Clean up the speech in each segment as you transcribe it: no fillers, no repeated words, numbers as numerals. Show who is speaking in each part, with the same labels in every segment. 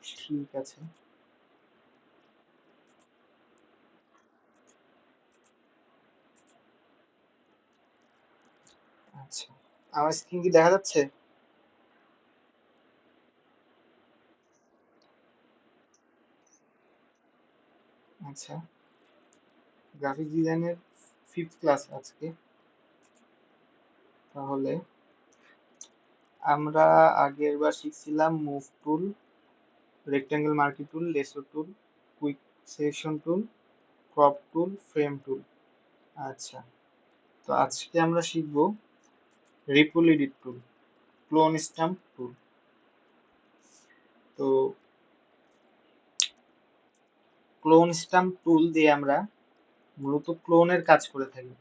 Speaker 1: ঠিক আছে। আচ্ছা, আমার স্ক্রিন কি দেখা যাচ্ছে? আচ্ছা, গ্রাফিক ডিজাইনের ফিফথ ক্লাস আজকে। তাহলে আমরা আগের বার শিখছিলাম move tool, rectangle marquee tool, lasso tool, quick selection tool, crop tool, frame tool. আচ্ছা, তো আজকে আমরা শিখব ripple edit tool, clone stamp tool. তো ক্লোন স্ট্যাম্প টুল দিয়ে আমরা মূলত ক্লোনের কাজ করে থাকি,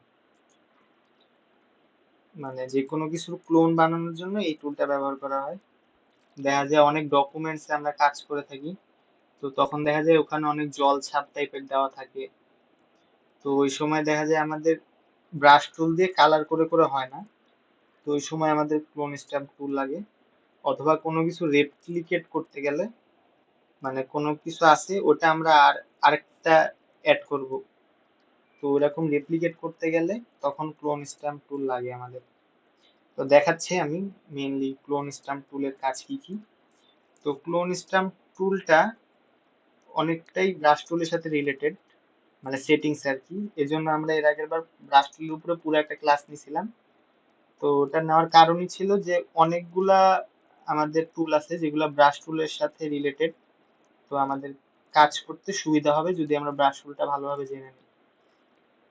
Speaker 1: মানে যে কোনো কিছুর ক্লোন বানানোর জন্য এই টুলটা ব্যবহার করা হয়। দেখা যায় অনেক ডকুমেন্টসে আমরা কাজ করে থাকি, তো তখন দেখা যায় ওখানে অনেক জল ছাপ টাইপের দেওয়া থাকে। তো ওই সময় দেখা যায় আমাদের ব্রাশ টুল দিয়ে কালার করে করে হয় না, তো ওই সময় আমাদের ক্লোন স্ট্যাম্প টুল লাগে। অথবা কোনো কিছু রেপ্লিকেট করতে গেলে, মানে কোনো কিছু আছে ওটা আমরা আরেকটা অ্যাড করব, তো ওরকম রেপ্লিকেট করতে গেলে তখন ক্লোন স্ট্যাম্প টুল লাগে আমাদের। তো দেখাচ্ছি আমি মেইনলি ক্লোন স্ট্যাম্প টুলের কাজ কি কি। তো ক্লোন স্ট্যাম্প টুলটা অনেকটাই ব্রাশ টুলের সাথে রিলেটেড, মানে সেটিংস আর কি। এজন্য আমরা এর আগের বার ব্রাশ টুলের উপরে পুরো একটা ক্লাস নিয়েছিলাম। তো ওটা নেওয়ার কারণই ছিল যে অনেকগুলা আমাদের টুল আছে যেগুলা ব্রাশ টুলের সাথে রিলেটেড, তো আমাদের কাজ করতে সুবিধা হবে যদি আমরা ব্রাশ টুলটা ভালোভাবে জেনে নিই।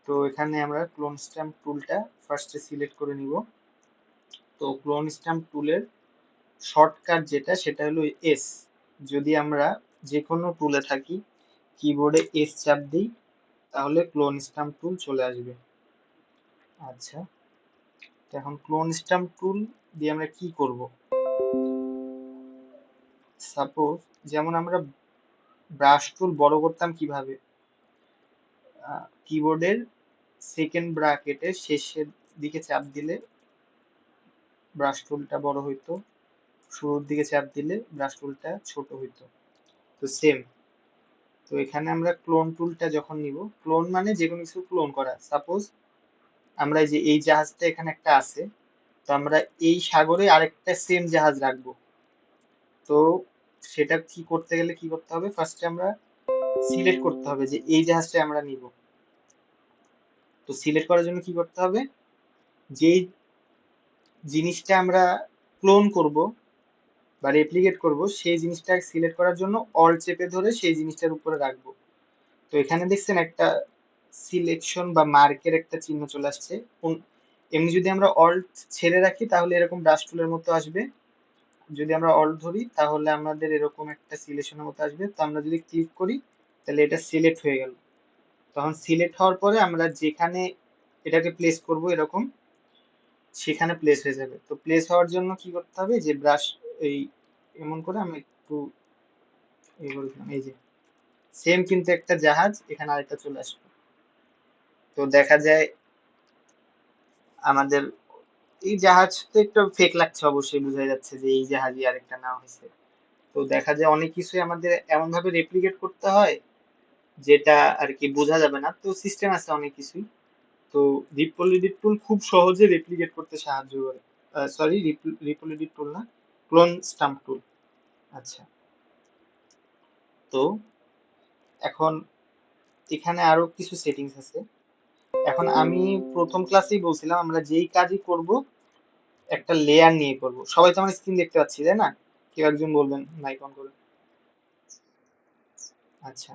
Speaker 1: তো এখানে আমরা ক্লোন স্ট্যাম্প টুলটা ফার্স্টে সিলেক্ট করে নিব। তো ক্লোন স্ট্যাম্প টুলের শর্টকাট যেটা সেটা হলো এস। যদি আমরা যে কোনো টুলে থাকি, কিবোর্ডে এস চাপ দিই, তাহলে ক্লোন স্ট্যাম্প টুল চলে আসবে। আচ্ছা, তো এখন ক্লোন স্ট্যাম্প টুল দিয়ে আমরা কি করব? সাপোজ যেমন আমরা ব্রাশ টুল বড় করতাম কিভাবে, কিবোর্ডের সেকেন্ড ব্র্যাকেটের শেষের দিকে চাপ দিলে ব্রাশ টুলটা বড় হইতো, শুরুর দিকে চাপ দিলে ব্রাশ টুলটা ছোট হইতো। তো সেম, তো এখানে আমরা ক্লোন টুলটা যখন নিব, ক্লোন মানে যে কোনো কিছু ক্লোন করা। সাপোজ আমরা এই যে এই জাহাজটা এখানে একটা আছে, তো আমরা এই সাগরে আরেকটা সেম জাহাজ রাখবো। তো সেটা কি করতে গেলে কি করতে হবে, ফার্স্টে আমরা সিলেক্ট করতে হবে যে এই জাহাজটা আমরা নিব। তো সিলেক্ট করার জন্য কি করতে হবে, যেই জিনিসটা আমরা ক্লোন করব বা রেপ্লিকেট করব সেই জিনিসটা সিলেক্ট করার জন্য অল্ট চেপে ধরে সেই জিনিসটার উপরে রাখবো। তো এখানে দেখছেন একটা সিলেকশন বা মার্কের একটা চিহ্ন চলে আসছে। এমনি যদি আমরা অল্ট ছেড়ে রাখি তাহলে এরকম ব্রাশ টুলের মতো আসবে, যদি আমরা অল্ট ধরি তাহলে আমাদের এরকম একটা সিলেকশনের মতো আসবে। তো আমরা যদি ক্লিক করি তাহলে এটা সিলেক্ট হয়ে গেল। তখন সিলেক্ট হওয়ার পরে আমরা যেখানে এটাকে প্লেস করব এরকম, সেখানে প্লেস হয়ে যাবে। তো প্লেস হওয়ার জন্য কি করতে হবে, যে ব্রাশ এই এমন করে আমি একটু এই করে দিলাম, এই যে সেম কিন্তু একটা জাহাজ এখানে আরেকটা চলে আসবে। তো দেখা যায় আমাদের এই জাহাজ তো একটু ফেক লাগছে, অবশ্যই বোঝা যাচ্ছে যে এই জাহাজই আরেকটা নেওয়া হয়েছে। তো দেখা যায় অনেক কিছুই আমাদের এমন ভাবে রেপ্লিকেট করতে হয় যেটা আর কি বোঝা যাবে না। তো সিস্টেম আছে অনেক কিছুই। তো রিপল এডিট টুল খুব সহজে রেপ্লিকেট করতে সাহায্য করে। সরি, রিপল এডিট টুল না, ক্লোন স্টাম্প টুল। আচ্ছা, তো এখন এখানে আরো কিছু সেটিংস আছে। এখন আমি প্রথম ক্লাসেই বলছিলাম আমরা যেই কাজই করব একটা লেয়ার নিয়ে করব। সবাই তো আমার স্ক্রিন দেখতে পাচ্ছি তাই না? কেউ একজন বলবেন মাইক অন করে। আচ্ছা,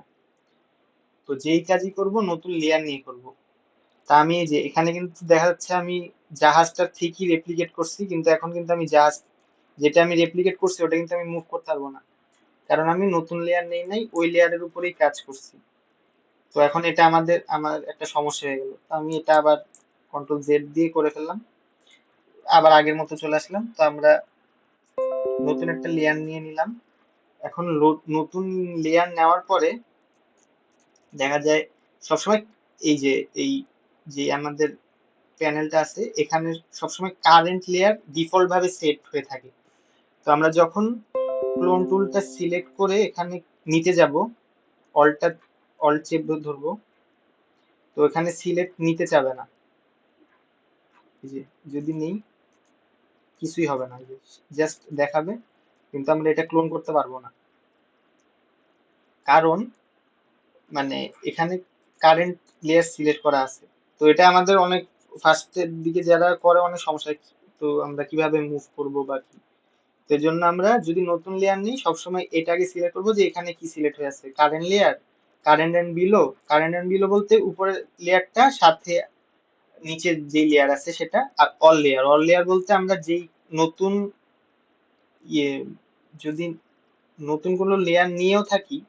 Speaker 1: তো যেই কাজই করব নতুন লেয়ার নিয়ে করব। তা আমি এই যে এখানে কিন্তু দেখা যাচ্ছে আমি জাহাজটা ঠিকই রেপ্লিকেট করছি, কিন্তু এখন কিন্তু আমি জাহাজ যেটা আমি রেপ্লিকেট করছি ওটা কিন্তু আমি মুভ করতে পারবো না, কারণ আমি নতুন লেয়ার নেই নাই, ওই লেয়ারের উপরেই কাজ করছি। তো এখন এটা আমার একটা সমস্যা হয়ে গেল। তো আমি এটা আবার কন্ট্রোল জেড দিয়ে করে ফেললাম, আবার আগের মতো চলে আসলাম। তো আমরা নতুন একটা লেয়ার নিয়ে নিলাম। এখন নতুন লেয়ার নেওয়ার পরে দেখা যায় সবসময় এই যে এই যে আমাদের প্যানেলটা আছে এখানে সবসময় কারেন্ট লেয়ার ডিফল্ট ভাবে সেট হয়ে থাকে। তো আমরা যখন ক্লোন টুলটা সিলেক্ট করে এখানে নিতে যাব, অল্ট চেপ ধরবো, তো এখানে সিলেক্ট নিতে চাবে না। এই যে যদি নেই কিছুই হবে না, জাস্ট দেখাবে, কিন্তু আমরা এটা ক্লোন করতে পারবো না, কারণ মানে এখানে কারেন্ট লেয়ার সিলেক্ট করা আছে। তো এটা আমাদের অনেক ফার্স্টের দিকে যারা করে অনেক সমস্যা হয়। তো আমরা কিভাবে মুভ করব বা কি, তো এর জন্য আমরা যদি নতুন লেয়ার নিই সবসময় এটা আগে সিলেক্ট করবো যে এখানে কি সিলেক্ট হয়ে আছে, current layer, current and below বলতে উপরের লেয়ারটা সাথে নিচের যে লেয়ার আছে সেটা, আর অল লেয়ার বলতে আমরা যেই নতুন ইয়ে যদি নতুন কোনো লেয়ার নিয়েও থাকি,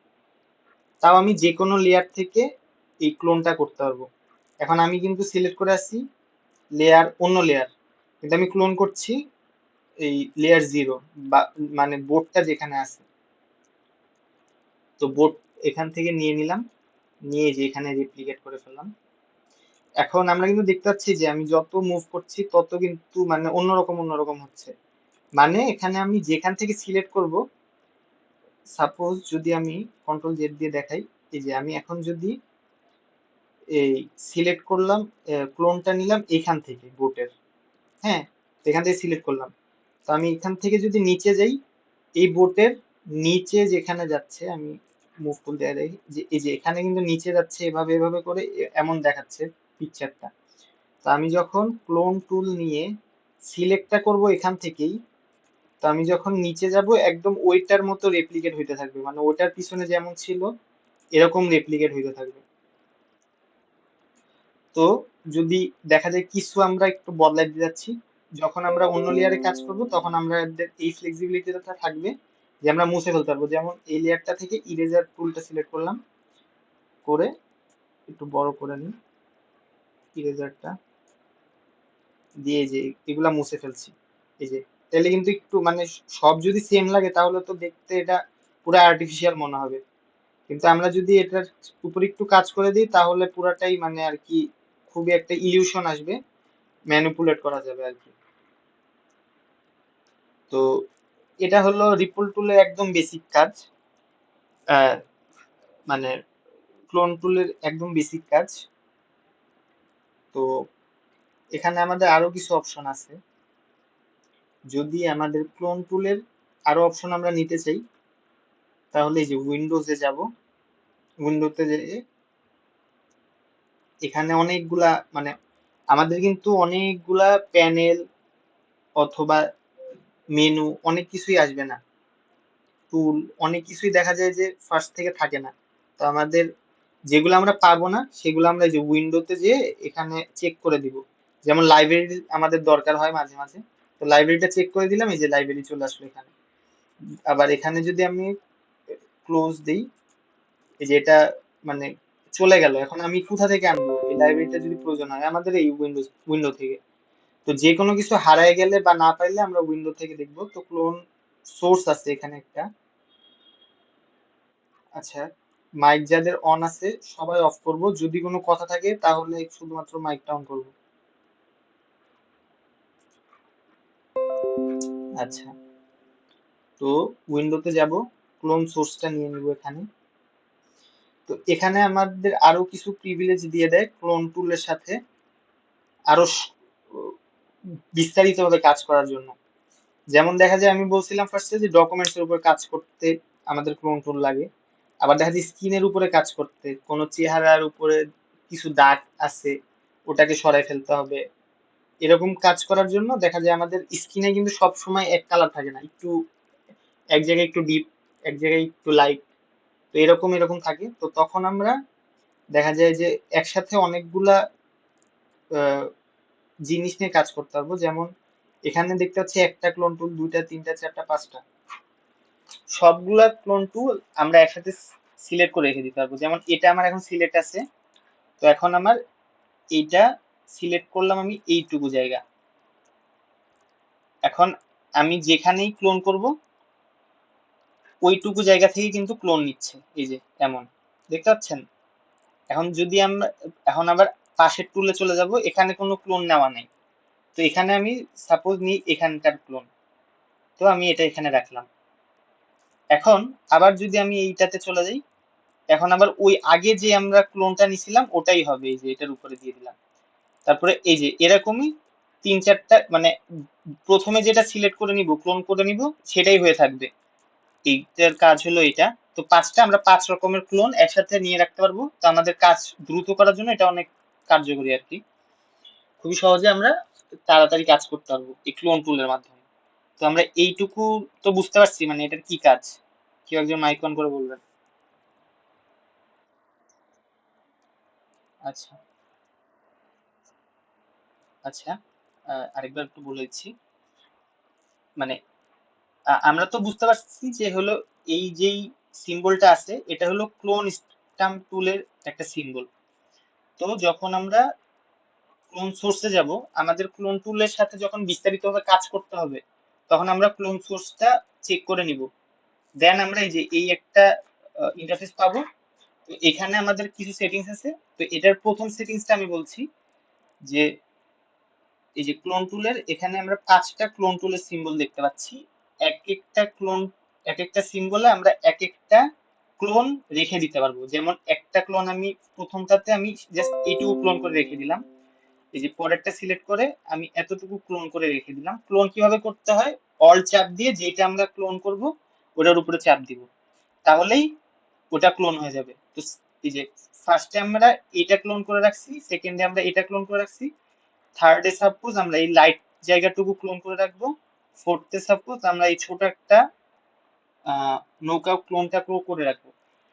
Speaker 1: তাও আমি যে কোনো লেয়ার থেকে এই ক্লোনটা করতে পারবো। এখন আমি কিন্তু সিলেক্ট করে আসছি লেয়ার, অন্য লেয়ার, কিন্তু আমি ক্লোন করছি এই লেয়ার জিরো, বা মানে বোর্ডটা যেখানে আছে। তো বোর্ড এখান থেকে নিয়ে নিলাম, নিয়ে যে এখানে রেপ্লিকেট করে ফেললাম। এখন আমরা কিন্তু দেখতে পাচ্ছি যে আমি যত মুভ করছি তত কিন্তু মানে অন্যরকম হচ্ছে। মানে এখানে আমি যেখান থেকে সিলেক্ট করব, সাপোজ যদি আমি কন্ট্রোল জেড দিয়ে দেখাই, এই যে আমি এখন যদি এই সিলেক্ট করলাম, ক্লোনটা নিলাম এখান থেকে বোটের, হ্যাঁ, তো এখান থেকে সিলেক্ট করলাম, তো আমি এখান থেকে যদি নিচে যাই, এই বোটের নিচে যেখানে যাচ্ছে, আমি মুভ টুল দিয়ে দেখি যে এই যে এখানে কিন্তু নিচে যাচ্ছে এভাবে এভাবে করে, এমন দেখাচ্ছে পিকচারটা। তো আমি যখন ক্লোন টুল নিয়ে সিলেক্টটা করব এখান থেকেই, তো আমি যখন নিচে যাব একদম ওইটার মতো রেপ্লিকেট হইতে থাকবে, মানে ওটার পিছনে যেমন ছিল এরকম রেপ্লিকেট হইতে থাকবে। তো যদি দেখা যায় কিছু আমরা একটু বদলাই দিতে যাচ্ছি, যখন আমরা অন্য লেয়ারে কাজ করব তখন আমাদের এই ফ্লেক্সিবিলিটিটা থাকবে যে আমরা মুছে ফেলতে পারবো। যেমন এই লেয়ারটা থেকে ইরেজার টুলটা সিলেক্ট করলাম, করে একটু বড় করে নিই ইরেজারটা দিয়ে, যে এগুলা মুছে ফেলছি। এই যে তাহলে কিন্তু একটু মানে সব যদি সেম লাগে তাহলে তো দেখতে এটা পুরো আর্টিফিশিয়াল মনে হবে, কিন্তু আমরা যদি এটার উপর একটু কাজ করে দিই তাহলে পুরাটাই মানে আর কি খুবই একটা ইলিউশন আসবে, ম্যানিপুলেট করা যাবে আর কি। তো এটা হলো রিপল টুলের একদম বেসিক কাজ, আহ, মানে ক্লোন টুলের একদম বেসিক কাজ। তো এখানে আমাদের আরো কিছু অপশন আছে, যদি আমাদের ক্লোন টুলের আরো অপশন আমরা নিতে চাই তাহলে এই যে উইন্ডোজে যাব, উইন্ডোতে যে এখানে অনেকগুলা মানে আমাদের কিন্তু অনেকগুলা প্যানেল অথবা মেনু অনেক কিছুই আসবে না, টুল অনেক কিছুই দেখা যায় যে ফার্স্ট থেকে থাকে না। তো আমাদের যেগুলো আমরা পাবো না সেগুলো আমরা এই যে উইন্ডোতে যে এখানে চেক করে দিব। যেমন লাইব্রেরি আমাদের দরকার হয় মাঝে মাঝে, তো লাইব্রেরিটা চেক করে দিলাম, এই যে লাইব্রেরি চলে আসলো এখানে। আবার এখানে যদি আমি ক্লোজ দিই, এই যে এটা মানে চলে গেল, এখন আমি কোথা থেকে আনবো এই লাইব্রেরিটা যদি প্রয়োজন হয় আমাদের এই উইন্ডো থেকে। তো যে কোনো কিছু হারায় গেলে বা না পাইলে আমরা উইন্ডো থেকে দেখবো। তো ক্লোন সোর্স আছে এখানে একটা, আচ্ছা, মাইক যাদের অন আছে সবাই অফ করব, যদি কোনো কথা থাকে তাহলে শুধুমাত্র মাইকটা অন করব। আচ্ছা, তো উইন্ডোতে যাব, ক্লোন সোর্সটা নিয়ে নিব এখানে। তো এখানে আমাদের আরো কিছু প্রিভিলেজ দিয়ে দেয় ক্লোন টুলের সাথে আরো বিস্তারিতভাবে কাজ করার জন্য। যেমন দেখা যায় আমি বলছিলাম ফার্স্টে যে ডকুমেন্টস এর উপর কাজ করতে আমাদের ক্লোন টুল লাগে। আবার দেখা যায় স্কিনের উপরে কাজ করতে, কোনো চেহারার উপরে কিছু দাগ আছে ওটাকে সরাই ফেলতে হবে, এরকম কাজ করার জন্য দেখা যায় আমাদের স্কিনে কিন্তু সব সময় এক কালার থাকে না, একটু এক জায়গায় একটু ডিপ, এক জায়গায় একটু লাইট, তো এরকম থাকে। তো তখন আমরা দেখা যায় যে একসাথে অনেকগুলা আহ, জিনিস নিয়ে কাজ করতে পারবো। যেমন এখানে দেখতে পাচ্ছি একটা ক্লোন টুল, দুইটা, তিনটা, চারটা, পাঁচটা, সবগুলা ক্লোন টুল আমরা একসাথে সিলেক্ট করে রেখে দিতে পারবো। যেমন এটা আমার এখন সিলেক্ট আছে, তো এখন আমার এইটা সিলেক্ট করলাম আমি এইটুকু জায়গা, এখন আমি যেখানেই ক্লোন করব ওইটুকু জায়গা থেকে কিন্তু ক্লোন নিচ্ছে, এই যে এমন দেখতে পাচ্ছেন। এখন যদি আমরা এখন আবার পাশের টুলে চলে যাব, এখানে কোনো ক্লোন নেওয়া নেই, তো এখানে আমি সাপোজ নিই এখানকার ক্লোন, তো আমি এটা এখানে রাখলাম। এখন আবার যদি আমি এইটাতে চলে যাই, এখন আবার ওই আগে যে আমরা ক্লোনটা নিছিলাম ওটাই হবে, এই যে এটার উপরে দিয়ে দিলাম। তারপরে এই যে এরকমই 3-4টা, মানে প্রথমে যেটা সিলেক্ট করে নিব, ক্লোন করে নিব, সেটাই হয়ে থাকবে। এইটার কাজ হলো এটা। তো 5টা আমরা 5 রকমের ক্লোন একসাথে নিয়ে রাখতে পারবো, তো আমাদের কাজ দ্রুত করার জন্য এটা অনেক কার্যকরী আর কি। খুবই সহজে আমরা তাড়াতাড়ি কাজ করতে পারবো এই ক্লোন টুলের মাধ্যমে। তো আমরা এইটুকু তো বুঝতে পারছি, মানে এটার কি কাজ। কেউ একজন মাইক অন করে বলবেন। আচ্ছা, আচ্ছা, আরেকবার একটু বলে দিচ্ছি। মানে আমরা তো বুঝতে পারছি যে হলো এই যেই সিম্বলটা আছে এটা হলো ক্লোন স্টাম্প টুলের একটা সিম্বল। তো যখন আমরা ক্লোন সোর্সে যাব, আমাদের ক্লোন টুলের সাথে যখন বিস্তারিতভাবে কাজ করতে হবে, তখন আমরা ক্লোন সোর্সটা চেক করে নিব। দেন আমরা এই যে এই একটা ইন্টারফেস পাবো। তো এখানে আমাদের কিছু সেটিংস আছে। তো এটার প্রথম সেটিংসটা আমি বলছি, যে এই যে ক্লোন টুলের এখানে আমরা 5টা ক্লোন টুলের সিম্বল দেখতে পাচ্ছি। এক একটা ক্লোন, এক একটা সিম্বলে আমরা এক একটা ক্লোন রেখে দিতে পারবো। যেমন একটা ক্লোন আমি প্রথমটাতে আমি জাস্ট এইটুকু ক্লোন করে রেখে দিলাম। এই যে পরেরটা সিলেক্ট করে আমি এতটুকু ক্লোন করে রেখে দিলাম। ক্লোন কিভাবে করতে হয়, অল চাপ দিয়ে যেটা আমরা ক্লোন করব ওটার উপরে চাপ দিব, তাহলেই ওটা ক্লোন হয়ে যাবে। তো এই যে ফার্স্টে আমরা এটা ক্লোন করে রাখছি, সেকেন্ডে আমরা এটা ক্লোন করে রাখছি, থার্ডে সাপোজ আমরা এই লাইট জায়গাটুকু ক্লোন করে রাখবো, ফোর্থে সাপোজ আমরা এই ছোট একটা নৌকা ক্লোনটা করে রাখবো।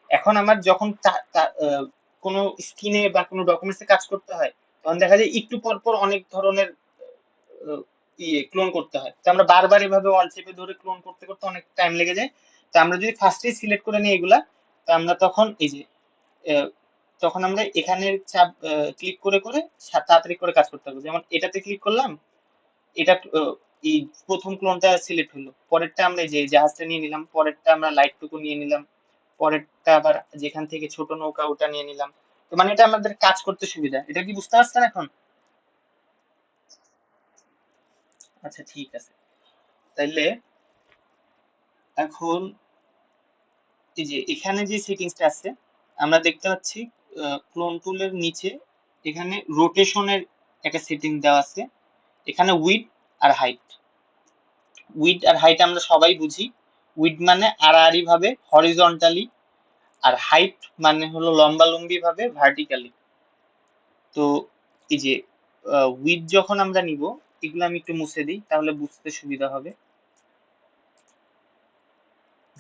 Speaker 1: এখন আমার যখন কোনো স্ক্রিনে বা কোনো ডকুমেন্টসে কাজ করতে হয়, তখন দেখা যায় একটু পর পর অনেক ধরনের ইয়ে ক্লোন করতে হয়। তো আমরা বারবার এভাবে অল চেপে ধরে ক্লোন করতে করতে অনেক টাইম লেগে যায়। তো আমরা যদি ফার্স্টেই সিলেক্ট করে নিই এগুলা, তো আমরা তখন এই যে আহ, তখন আমরা এখানের চাপ ক্লিক করে করে তাড়াতাড়ি করে কাজ করতে পারবো। যেমন এটাতে ক্লিক করলাম, এটা এই প্রথম ক্লোনটা সিলেক্ট হলো, পরেরটা আমরা এই যে জাহাজটা নিয়ে নিলাম, পরেরটা আমরা লাইটটুকু নিয়ে নিলাম, পরেরটা আবার যেখান থেকে ছোট নৌকা ওটা নিয়ে নিলাম। তো মানে এটা আমাদের কাজ করতে সুবিধা। এটা কি বুঝতে পারছেন এখন? আচ্ছা, ঠিক আছে। তাইলে এখন এই যে এখানে যে সেটিংসটা আছে, আমরা দেখতে পাচ্ছি ক্লোন টুলের নিচে এখানে রোটেশনের একটা সেটিং দেওয়া আছে। এখানে উইড আর হাইট, উইড আর হাইট আমরা সবাই বুঝি। উইড মানে আড়াআড়ি ভাবে হরিজন্টালি, আর হাইট মানে হলো লম্বালম্বি ভাবে ভার্টিক্যালি। তো এই যে উইড যখন আমরা নিব, এগুলো আমি একটু মুছে দিই তাহলে বুঝতে সুবিধা হবে।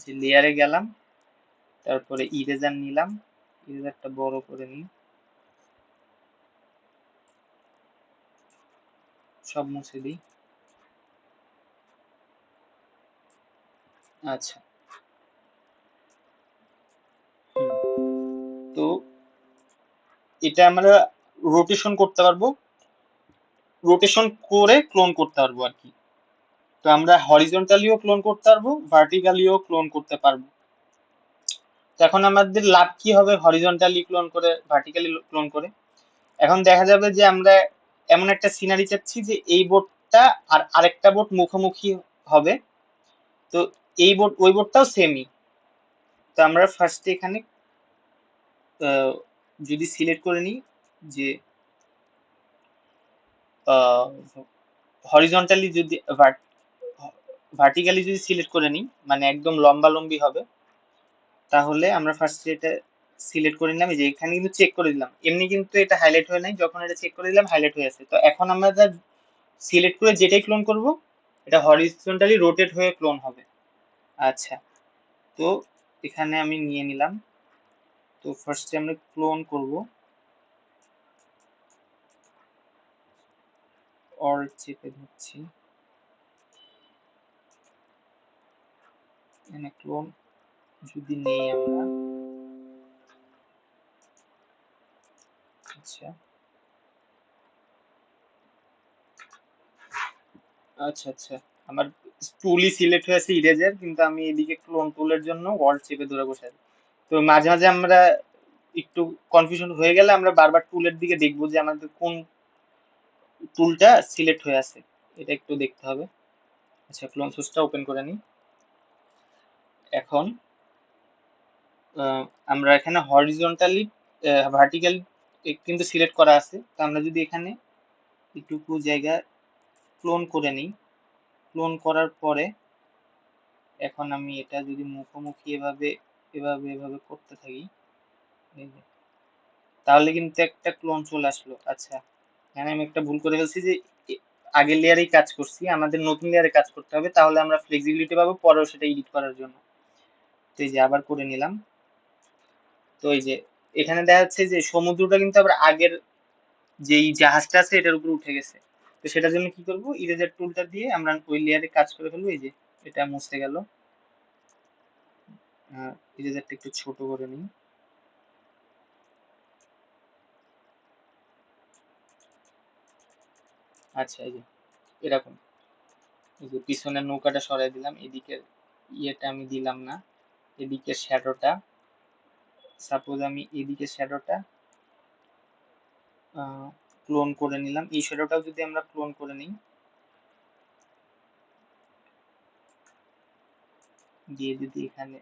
Speaker 1: যে লেয়ারে গেলাম, তারপরে ইরেজার নিলাম, ইরেজারটা বড় করে নিই, সব মুছে দিই। আচ্ছা, তো এটা আমরা রোটেশন করতে পারবো, রোটেশন করে ক্লোন করতে পারবো আর কি। তো আমরা হরিজন্টালিও ক্লোন করতে পারবো, ভার্টিক্যালিও ক্লোন করতে পারবো। তো এখন আমাদের লাভ কি হবে হরিজন্টালি ক্লোন করে, ভার্টিক্যালি ক্লোন করে? এখন দেখা যাবে যে আমরা এমন একটা সিনারি চাচ্ছি যে এই বোর্ডটা আর আরেকটা বোর্ড মুখোমুখি হবে। তো এই বোর্ড ওই বোর্ডটাও সেমই। তো আমরা ফার্স্টে এখানে আহ, যদি সিলেক্ট করে নিই যে হরিজন্টালি যদি ভার্টিক্যালি যদি সিলেক্ট করে নিই, মানে একদম লম্বালম্বি হবে, তাহলে আমরা ফার্স্টে এটা সিলেক্ট করে নিলাম। এই যে এখানে কিন্তু চেক করে দিলাম, এমনি কিন্তু এটা হাইলাইট হয়ে নাই, যখন এটা চেক করে দিলাম হাইলাইট হয়ে আছে। তো এখন আমরা যা সিলেক্ট করে যেটাই ক্লোন করব, এটা হরিজন্টালি রোটেট হয়ে ক্লোন হবে। আচ্ছা, তো এখানে আমি নিয়ে নিলাম। তো ফার্স্টে আমরা ক্লোন করব, অল্ট চেপে ধরছি, এখানে ক্লোন যদি নেই আমরা। আচ্ছা, আচ্ছা, আচ্ছা, আমার টুলই সিলেক্ট হয়ে আছে ইরেজার, কিন্তু আমি এদিকে ক্লোন টুলের জন্য অল্ট চেপে ধরে বসে আছি। তো মাঝে মাঝে আমরা একটু কনফিউশন হয়ে গেলে আমরা বারবার টুলের দিকে দেখবো যে আমাদের কোন টুলটা সিলেক্ট হয়ে আছে, এটা একটু দেখতে হবে। আচ্ছা, ক্লোন সোর্সটা ওপেন করে নিই। এখন আমরা এখানে হরিজন্টালি ভার্টিক্যালি কিন্তু সিলেক্ট করা আছে। তো আমরা যদি এখানে একটুকু জায়গা ক্লোন করে নিই, ক্লোন করার পরে এখন আমি এটা যদি মুখোমুখি এভাবে এভাবে এভাবে করতে থাকি, এই যে, তাহলে কিন্তু একটা ক্লোন চলে আসলো। আচ্ছা, এখানে আমি একটা ভুল করে ফেলছি যে আগের লেয়ারেই কাজ করছি, আমাদের নতুন লেয়ারে কাজ করতে হবে, তাহলে আমরা ফ্লেক্সিবিলিটি পাবো পরেও সেটা এডিট করার জন্য। তো এই যে আবার করে নিলাম। তো এই যে এখানে দেখা যাচ্ছে যে সমুদ্রটা কিন্তু আবার আগের যেই জাহাজটা আছে এটার উপর উঠে গেছে। তো সেটার জন্য কি করব, ইরেজার টুলটা দিয়ে আমরা ওই লেয়ারে কাজ করে ফেলবো। এই যে এটা মুছে গেল। ইরেজারটা একটু ছোট করে নিই। আচ্ছা, এই যে এরকম, এই যে পিছনের নৌকাটা সরাই দিলাম, এদিকের ইয়েটা আমি দিলাম না, এদিকে শ্যাডোটা, সাপোজ আমি এদিকে শ্যাডোটা ক্লোন করে নিলাম। এই শ্যাডোটাও যদি আমরা ক্লোন করে নিই, দিয়ে যদি এখানে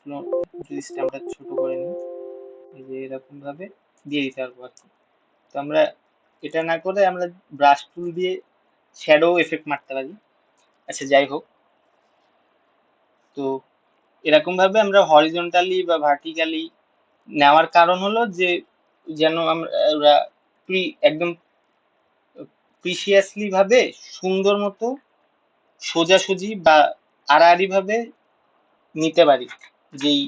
Speaker 1: ক্লোন যদি স্ট্যাম্পটা ছোট করে নিই, এই যে এরকম ভাবে দিয়ে দিতে পারবো আর কি। তো আমরা এটা না করে আমরা ব্রাশ টুল দিয়ে শ্যাডো এফেক্ট মারতে পারি। আচ্ছা, যাই হোক। তো এরকম ভাবে আমরা হরিজন্টালি বা ভার্টিক্যালি নেওয়ার কারণ হলো যে যেন আমরা একদম প্রিসিয়াসলি ভাবে সুন্দর মতো সোজাসুজি বা আড়াআড়ি ভাবে নিতে পারি, যেই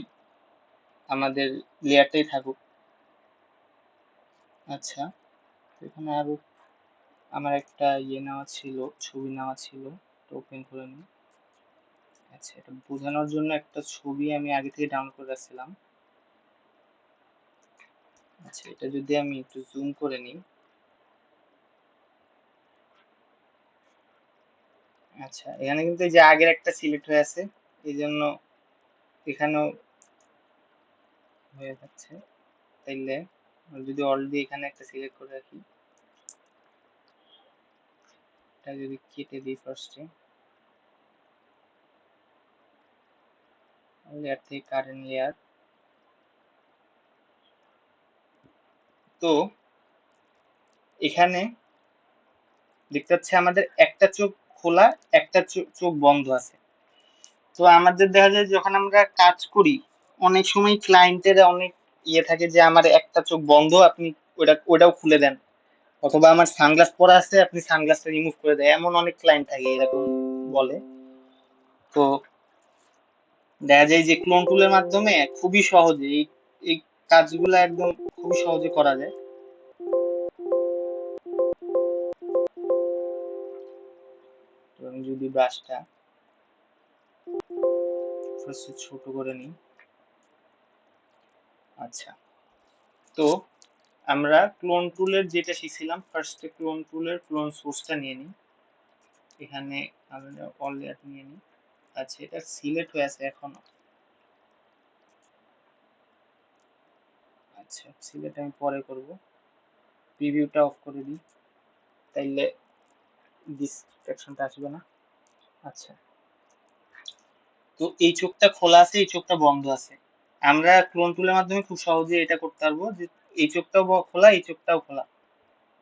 Speaker 1: আমাদের লেয়ারটাই থাকুক। আচ্ছা, এখানে আরো আমার একটা ইয়ে নেওয়া ছিল, ছবি নেওয়া ছিল, ওপেন করে নিই। আচ্ছা, এটা বোঝানোর জন্য একটা ছবি আমি আগে থেকে ডাউনলোড করে রাখছিলাম। আচ্ছা, এটা যদি আমি একটু জুম করে নিই। আচ্ছা, এখানে কিন্তু এই যে আগের একটা সিলেক্ট হয়ে আছে, এই জন্য এখানেও হয়ে যাচ্ছে। তাইলে যদি অলরেডি এখানে একটা সিলেক্ট করে রাখি, এটা যদি কেটে দিই ফার্স্টে, লেয়ার থেকে কারেন্ট লেয়ার। তো এখানে দেখতে পাচ্ছি আমাদের একটা চোখ খোলা, একটা চোখ বন্ধ আছে। তো আমাদের দেখা যায় যখন আমরা কাজ করি, অনেক সময় ক্লায়েন্টের অনেক ইয়ে থাকে যে আমার একটা চোখ বন্ধ, আপনি ওটাও খুলে দেন, অথবা আমার সানগ্লাস পরা আছে, আপনি সানগ্লাসটা রিমুভ করে দেয়, এমন অনেক ক্লায়েন্ট থাকে এরকম বলে। তো দেখা যায় যে ক্লোন টুলের মাধ্যমে খুবই সহজে এই কাজগুলো একদম খুবই সহজে করা যায়। তো আমি যদি ব্রাশটা ফার্স্টে ছোট করে নিই। আচ্ছা, তো আমরা ক্লোন টুলের যেটা শিখছিলাম, ফার্স্টে ক্লোন টুলের ক্লোন সোর্সটা নিয়ে নিই। এখানে আমরা অল লেয়ার নিয়ে নিই। আচ্ছা, এটা সিলেক্ট হয়ে আছে এখনো। আচ্ছা, সিলেক্ট আমি পরে করব। প্রিভিউটা অফ করে দিই, তাইলে ডিসট্রাকশনটা আসবে না। আচ্ছা, তো এই চোখটা খোলা আছে, এই চোখটা বন্ধ আছে। আমরা ক্লোন টুলের মাধ্যমে খুব সহজে এটা করতে পারবো যে এই চোখটাও খোলা, এই চোখটাও খোলা।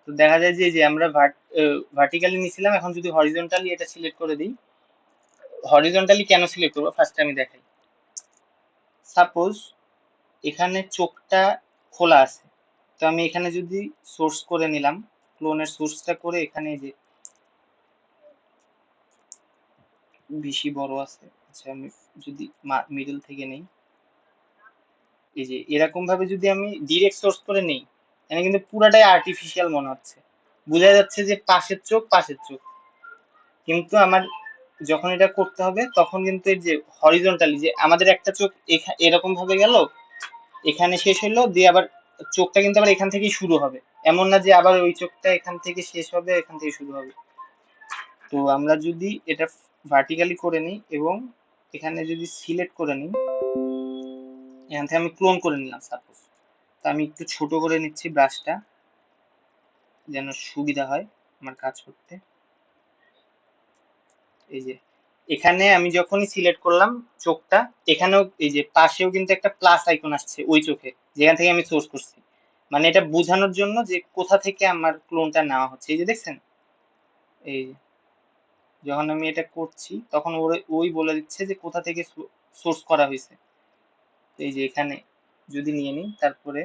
Speaker 1: তো দেখা যায় যে যে আমরা ভার্টিক্যালি নিছিলাম, এখন যদি হরিজন্টালি এটা সিলেক্ট করে দিই, হরিজন্টালি কেন সিলেক্ট করবো ফার্স্টে আমি দেখাই। সাপোজ এখানে চোখটা খোলা আছে, তো আমি এখানে যদি সোর্স করে নিলাম, ক্লোনের সোর্সটা করে এখানে এই যে বেশি বড় আছে। আচ্ছা, আমি যদি মিডল থেকে নেই, এই যে এরকম ভাবে যদি আমি ডিরেক্ট সোর্স করে নেই, এখানে কিন্তু পুরাটাই আর্টিফিশিয়াল মনে হচ্ছে, বোঝা যাচ্ছে যে পাশের চোখ পাশের চোখ। কিন্তু আমার যখন এটা করতে হবে তখন কিন্তু এই যে হরিজন্টালি, যে আমাদের একটা চোখ এরকম ভাবে গেল, এখানে শেষ হলো, দিয়ে আবার চোখটা কিন্তু আবার এখান থেকেই শুরু হবে, এমন না যে আবার ওই চোখটা এখান থেকে শেষ হবে এখান থেকে শুরু হবে। তো আমরা যদি এটা ভার্টিক্যালি করে নিই এবং এখানে যদি সিলেক্ট করে নিই, এখান থেকে আমি ক্লোন করে নিলাম সাপোজ। তো আমি একটু ছোট করে নিচ্ছি ব্রাশটা, যেন সুবিধা হয় আমার কাজ করতে। এই যে এখানে আমি যখনই সিলেক্ট করলাম চোখটা, এখানেও এই যে পাশেও কিন্তু একটা প্লাস আইকন আসছে ওই চোখে, যেখান থেকে আমি সোর্স করছি। মানে এটা বোঝানোর জন্য যে কোথা থেকে আমার ক্লোনটা নেওয়া হচ্ছে। এই যে দেখছেন, এই যে যখন আমি এটা করছি তখন ওই বলে দিচ্ছে যে কোথা থেকে সোর্স করা হয়েছে। এই যে এখানে যদি নিয়ে নিই, তারপরে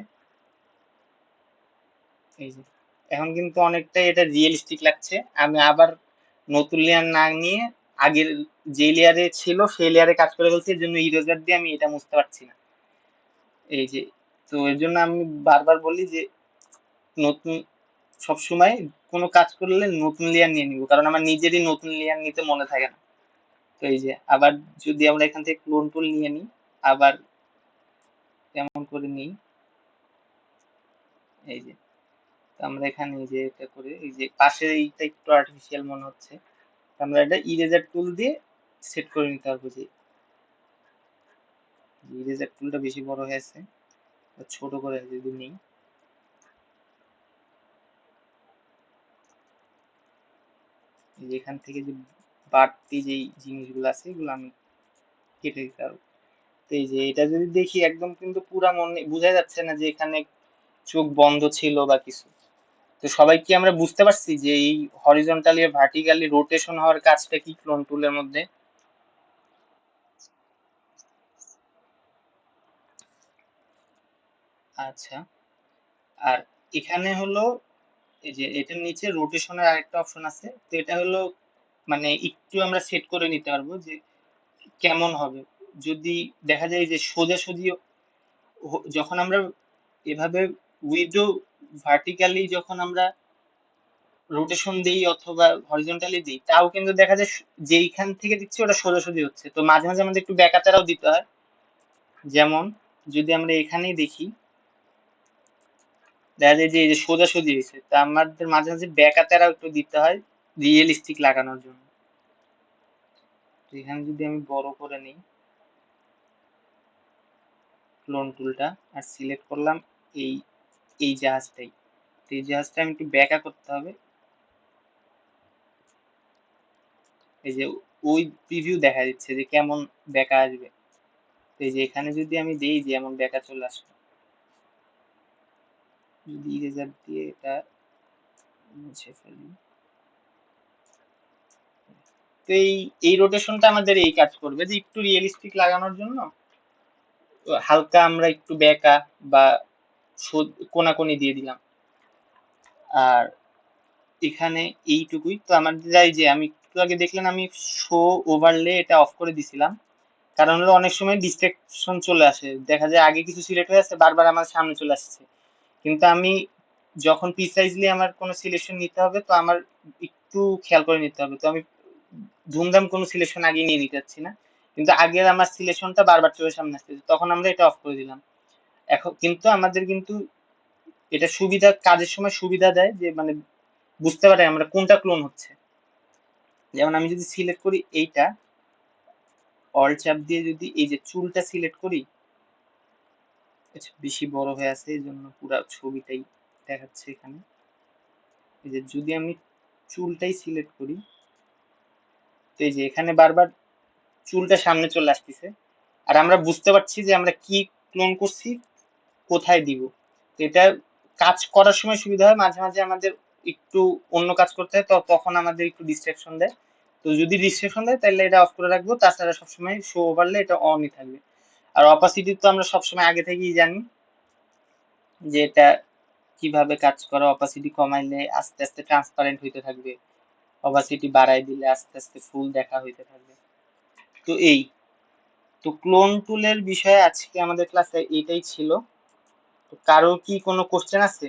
Speaker 1: এই যে এখন কিন্তু অনেকটাই এটা রিয়েলিস্টিক লাগছে। আমি আবার নতুন লেয়ার না নিয়ে আগের যে লেয়ারে ছিল সেই লেয়ারে কাজ করে ফেলছি, এর জন্য ইরেজার দিয়ে আমি এটা মুছতে পারছি না। এই যে, তো এর জন্য আমি বারবার বলি যে নতুন সবসময় কোনো কাজ করলে নতুন লেয়ার নিয়ে নিব, কারণ আমার নিজেরই নতুন লেয়ার নিতে মনে থাকে না। তো এই যে আবার যদি আমরা এখান থেকে ক্লোন টুল নিয়ে নিই, আবার কেমন করে নিই, এই যে আমরা এখানে এই যে এটা করে এই যে পাশের এইটা একটু আর্টিফিশিয়াল মনে হচ্ছে, আমরা এটা ইরেজার টুল দিয়ে সেট করে নিতে পারবো যে ইরেজার টুলটা বেশি বড় হয়েছে, ছোট করে যদি নিই, এই যে এখান থেকে যে বাড়তি যেই জিনিসগুলো আছে এগুলো আমি কেটে দিতে পারবো। তো এই যে এটা যদি দেখি একদম কিন্তু পুরা মনে বোঝা যাচ্ছে না যে এখানে চোখ বন্ধ ছিল বা কিছু। তো সবাই কি আমরা বুঝতে পারছি যে এই হরিজন্টালি আর ভার্টিক্যালি রোটেশন হওয়ার কাজটা কি ক্লোন টুলের মধ্যে? আচ্ছা, আর এখানে হলো এই যে এটার নিচে রোটেশনের আরেকটা অপশন আছে, তো এটা হলো মানে একটু আমরা সেট করে নিতে পারবো যে কেমন হবে। যদি দেখা যায় যে সোজাসুজি যখন আমরা এভাবে উইডো ভার্টিক্যালি যখন আমরা রোটেশন দেই অথবা হরিজন্টালি দিই, তাও কিন্তু দেখা যায় যেইখান থেকে দিচ্ছি ওটা সোজাসুজি হচ্ছে। তো মাঝে মাঝে আমাদের একটু ব্যাকাতেরাও দিতে হয়। যেমন যদি আমরা এখানেই দেখি, দেখা যায় যে এই যে সোজাসুজি হয়েছে, তা আমাদের মাঝে মাঝে ব্যাকাতেরাও একটু দিতে হয় রিয়েলিস্টিক লাগানোর জন্য। তো এখানে যদি আমি বড় করে নিই ক্লোন টুলটা আর সিলেক্ট করলাম এই এই জাহাজটাই, তো এই জাহাজটা আমি একটু ব্যাকা করতে হবে। এই যে ওই প্রিভিউ দেখা দিচ্ছে যে কেমন ব্যাকা আসবে। তো এই যে এখানে যদি আমি দেই যে এমন ব্যাকা চলে আসবে, যদি ইরেজার দিয়ে এটা মুছে ফেলি, তো এই রোটেশনটা আমাদের এই কাজ করবে যে একটু রিয়েলিস্টিক লাগানোর জন্য হালকা আমরা একটু বেঁকা বা কোনাকুনি দিয়ে দিলাম। আর এখানে এইটুকুই তো আমার যাই, যে আমি একটু আগে দেখলেন আমি শো ওভারলে এটা অফ করে দিছিলাম, কারণ হলো অনেক সময় ডিস্ট্রাকশন চলে আসে, দেখা যায় আগে কিছু সিলেক্ট হয়ে আছে বারবার আমার সামনে চলে আসছে। কিন্তু আমি যখন প্রিসাইজলি আমার কোনো সিলেকশন নিতে হবে তো আমার একটু খেয়াল করে নিতে হবে। তো আমি ধুমধাম কোনো সিলেকশন আগে নিয়ে নিতে চাচ্ছি না, কিন্তু আগের আমার সিলেকশনটা বারবার চোখের সামনে আসতেছে, তখন আমরা এটা অফ করে দিলাম। এখন কিন্তু আমাদের কিন্তু এটা সুবিধা, কাজের সময় সুবিধা দেয় যে মানে বুঝতে পারে আমরা কোনটা ক্লোন হচ্ছে। যেমন আমি যদি সিলেক্ট করি এইটা, অল চাপ দিয়ে যদি এই যে চুলটা সিলেক্ট করি, আচ্ছা বেশি বড় হয়ে আছে এই জন্য পুরো ছবিটাই দেখাচ্ছে এখানে। এই যে যদি আমি চুলটাই সিলেক্ট করি, তো এই যে এখানে বারবার চুলটা সামনে চলে আসতেছে, আর আমরা বুঝতে পারছি যে আমরা কি ক্লোন করছি, কোথায় দিব। তো এটা কাজ করার সময় সুবিধা হয়, মাঝে মাঝে আমাদের একটু অন্য কাজ করতে হয় তো তখন আমাদের একটু ডিস্ট্রাকশন দেয়। তো যদি ডিস্ট্রাকশন দেয় তাহলে এটা অফ করে রাখবো, তাছাড়া সবসময় শো ওভারলে এটা অনই থাকবে। আর অপাসিটি তো আমরা সবসময় আগে থেকেই জানি যে এটা কিভাবে কাজ করে। অপাসিটি কমাইলে আস্তে আস্তে ট্রান্সপারেন্ট হইতে থাকবে, অপাসিটি বাড়াই দিলে আস্তে আস্তে ফুল দেখা হইতে থাকবে। তো এই তো ক্লোন টুলের বিষয়ে আজকে আমাদের ক্লাসে এটাই ছিল। তো কারো কি কোনো কোশ্চেন আছে?